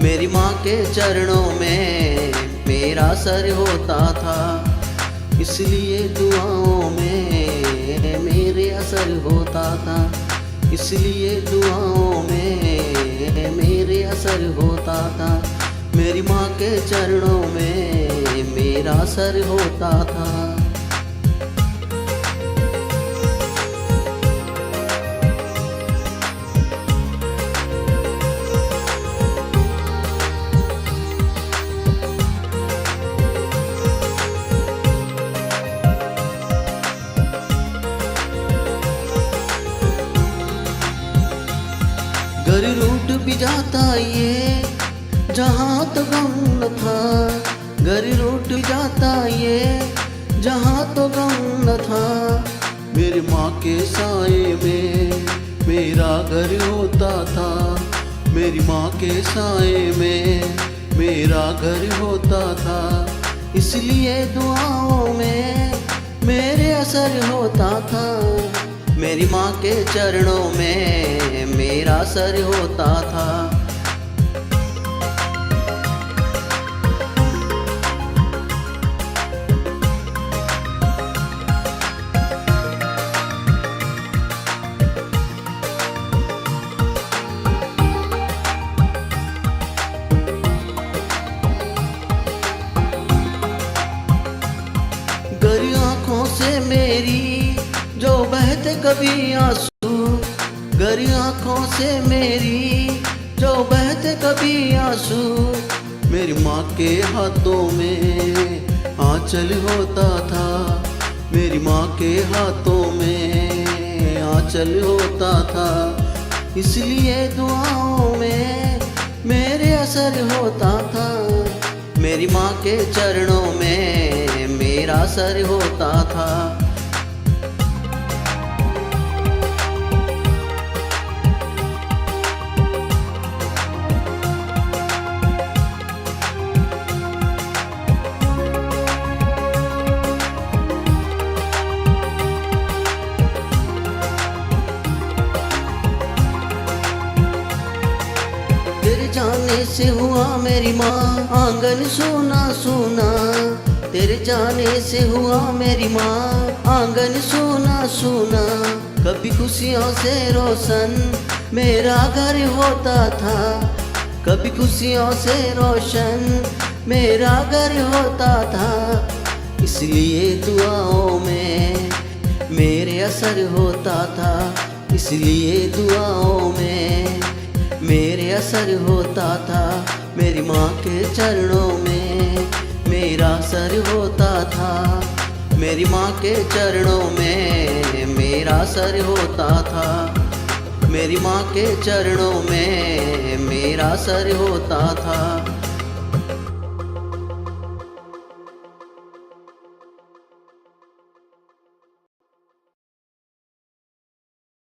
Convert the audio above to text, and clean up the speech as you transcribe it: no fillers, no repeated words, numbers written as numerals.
मेरी माँ के चरणों में मेरा सर होता था, इसलिए दुआओं में मेरे असर होता था, इसलिए दुआओं में मेरे असर होता था। मेरी माँ के चरणों में मेरा सर होता था। घर रूठ भी जाता ये जहाँ तो गम न था, घर रूठ जाता ये जहाँ तो गम न था। मेरी माँ के साए में मेरा घर होता था, मेरी माँ के साए में मेरा घर होता था, इसलिए दुआओं में मेरे असर होता था। मेरी माँ के चरणों में मेरा सर होता था। गरी आँखों से मेरी जो बहते कभी आंसू, गरी आँखों से मेरी जो बहते कभी आंसू। मेरी माँ के हाथों में आंचल होता था, मेरी माँ के हाथों में आंचल होता था, इसलिए दुआओं में मेरे असर होता था। मेरी माँ के चरणों में मेरा सर होता था। तेरे जाने से हुआ मेरी माँ आंगन सोना सोना, तेरे जाने से हुआ मेरी माँ आंगन सोना सोना। कभी खुशियों से रोशन मेरा घर होता था, कभी खुशियों से रोशन मेरा घर होता था, इसलिए दुआओं में मेरे असर होता था, इसलिए दुआओं में मेरे असर होता था। मेरी माँ के चरणों में मेरा सर होता था, मेरी माँ के चरणों में मेरा सर होता था, मेरी माँ के चरणों में मेरा सर होता था।